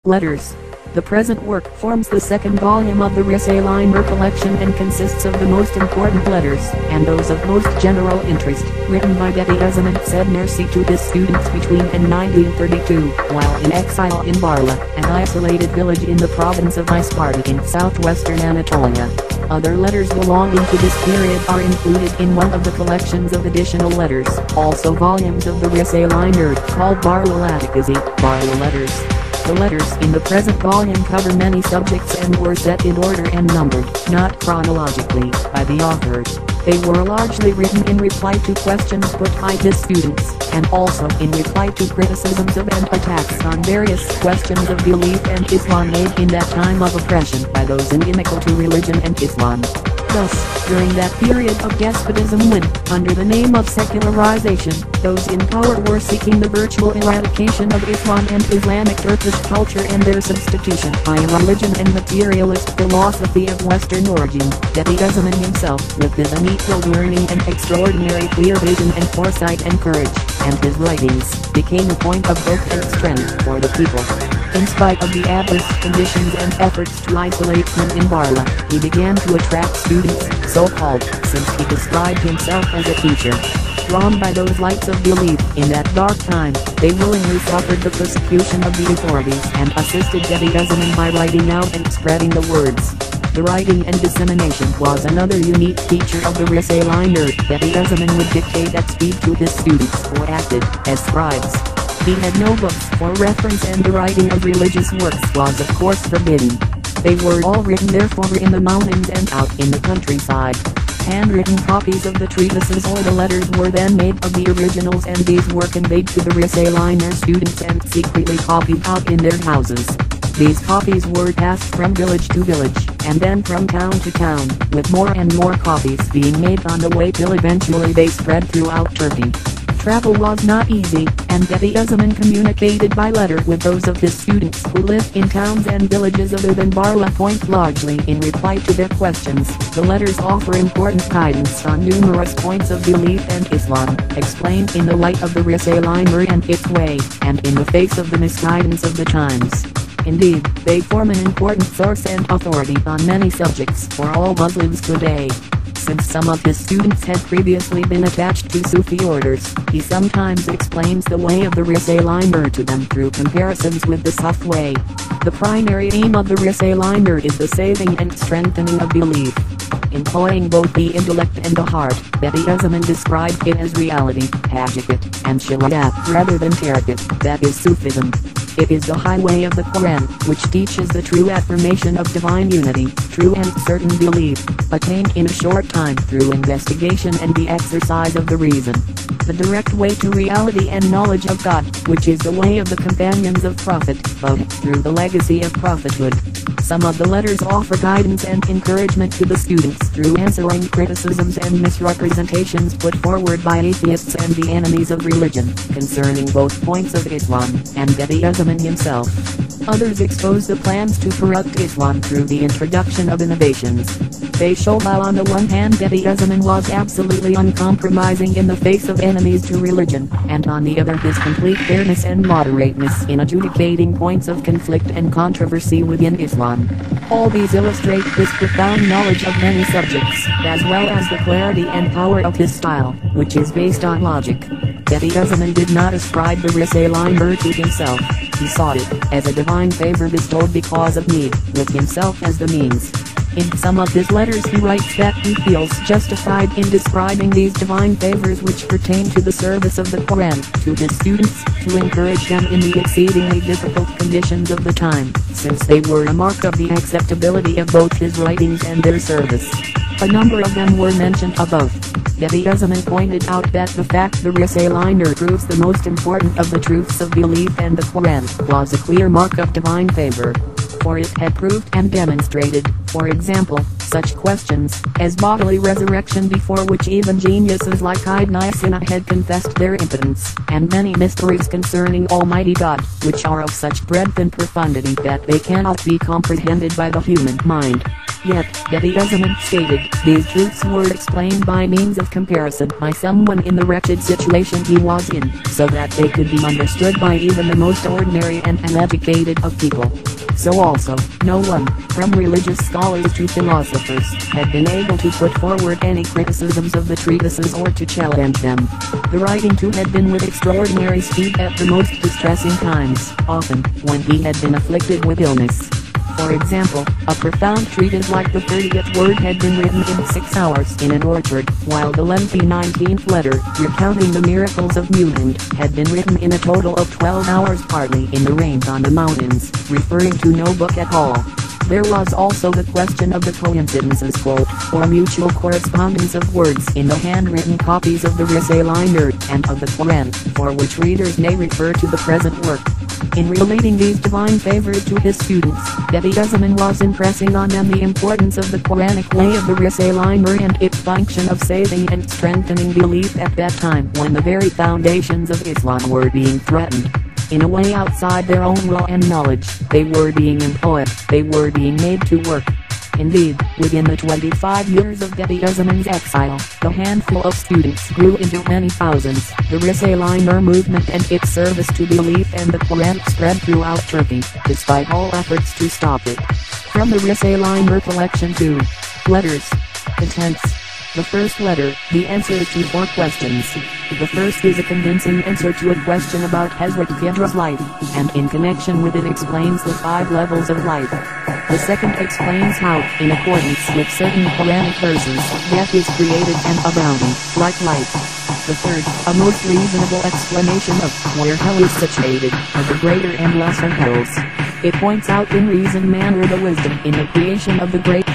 Letters. The present work forms the second volume of the Risale-i Nur Collection and consists of the most important letters, and those of most general interest, written by Bediuzzaman Said Nursi to his students between and 1932, while in exile in Barla, an isolated village in the province of Isparta in South-Western Anatolia. Other letters belonging to this period are included in one of the collections of additional letters, also volumes of the Risale-i Nur, called Barla Lahikasy, Barla Letters. The letters in the present volume cover many subjects and were set in order and numbered, not chronologically, by the author. They were largely written in reply to questions put by his students, and also in reply to criticisms of and attacks on various questions of belief and Islam made in that time of oppression by those inimical to religion and Islam. Thus, during that period of despotism when, under the name of secularization, those in power were seeking the virtual eradication of Islam and Islamic Turkish culture and their substitution by a religion and materialist philosophy of Western origin, Bediuzzaman himself, with his unequaled learning and extraordinary clear vision and foresight and courage, and his writings, became a point of hope and strength for the people. In spite of the adverse conditions and efforts to isolate him in Barla, he began to attract students, so-called, since he described himself as a teacher. Drawn by those lights of belief in that dark time, they willingly suffered the persecution of the authorities and assisted Bediuzzaman by writing out and spreading the words. The writing and dissemination was another unique feature of the Risale-i Nur. Bediuzzaman would dictate at speed to his students who acted as scribes. He had no books for reference and the writing of religious works was of course forbidden. They were all written therefore in the mountains and out in the countryside. Handwritten copies of the treatises or the letters were then made of the originals and these were conveyed to the Risale-i Nur students and secretly copied out in their houses. These copies were passed from village to village, and then from town to town, with more and more copies being made on the way till eventually they spread throughout Turkey. Travel was not easy, and Bediuzzaman communicated by letter with those of his students who lived in towns and villages other than Barla. Largely in reply to their questions, the letters offer important guidance on numerous points of belief and Islam, explained in the light of the Risale-i Nur and its way, and in the face of the misguidance of the times. Indeed, they form an important source and authority on many subjects for all Muslims today. Since some of his students had previously been attached to Sufi orders, he sometimes explains the way of the Risale-i Nur to them through comparisons with the South way. The primary aim of the Risale-i Nur is the saving and strengthening of belief. Employing both the intellect and the heart, Bediuzzaman described it as reality, haqiqat, and shariat rather than tariqat, that is Sufism. It is the highway of the Quran, which teaches the true affirmation of divine unity, true and certain belief, attained in a short time through investigation and the exercise of the reason. The direct way to reality and knowledge of God, which is the way of the companions of Prophet, but through the legacy of prophethood. Some of the letters offer guidance and encouragement to the students through answering criticisms and misrepresentations put forward by atheists and the enemies of religion, concerning both points of Islam and Bediuzzaman himself. Others expose the plans to corrupt Islam through the introduction of innovations. They show how on the one hand Bediuzzaman was absolutely uncompromising in the face of enemies to religion, and on the other his complete fairness and moderateness in adjudicating points of conflict and controversy within Islam. All these illustrate his profound knowledge of many subjects, as well as the clarity and power of his style, which is based on logic. Bediuzzaman did not ascribe the Risale-i Nur to himself. He sought it as a divine favor bestowed because of need, with himself as the means. In some of his letters he writes that he feels justified in describing these divine favors which pertain to the service of the Quran, to his students, to encourage them in the exceedingly difficult conditions of the time, since they were a mark of the acceptability of both his writings and their service. A number of them were mentioned above. Bediuzzaman pointed out that the fact the Risale-i Nur proves the most important of the truths of belief and the Quran was a clear mark of divine favor. For it had proved and demonstrated, for example, such questions as bodily resurrection before which even geniuses like Ibn Sina had confessed their impotence, and many mysteries concerning Almighty God, which are of such breadth and profundity that they cannot be comprehended by the human mind. Yet, Bediuzzaman stated, these truths were explained by means of comparison by someone in the wretched situation he was in, so that they could be understood by even the most ordinary and uneducated of people. So also, no one, from religious scholars to philosophers, had been able to put forward any criticisms of the treatises or to challenge them. The writing too had been with extraordinary speed at the most distressing times, often, when he had been afflicted with illness. For example, a profound treatise like the 30th word had been written in 6 hours in an orchard, while the lengthy 19th letter, recounting the miracles of Muhammad, had been written in a total of 12 hours, partly in the rains on the mountains, referring to no book at all. There was also the question of the coincidences, or mutual correspondence of words in the handwritten copies of the Risale-i Nur and of the Quran, for which readers may refer to the present work. In relating these divine favors to his students, Bediuzzaman was impressing on them the importance of the Quranic way of the Risale-i Nur and its function of saving and strengthening belief at that time when the very foundations of Islam were being threatened. In a way outside their own will and knowledge, they were being employed, they were being made to work. Indeed, within the 25 years of Bediuzzaman's exile, the handful of students grew into many thousands. The Risale-i Nur movement and its service to belief and the Quran spread throughout Turkey, despite all efforts to stop it. From the Risale-i Nur Collection to Letters. Contents. The first letter, the answer to 4 questions. The first is a convincing answer to a question about Hazrat Khidra's life, and in connection with it explains the 5 levels of life. The second explains how, in accordance with certain Quranic verses, death is created and abounding, like life. The third, a most reasonable explanation of where hell is situated, of the greater and lesser hells. It points out in reasoned manner the wisdom in the creation of the great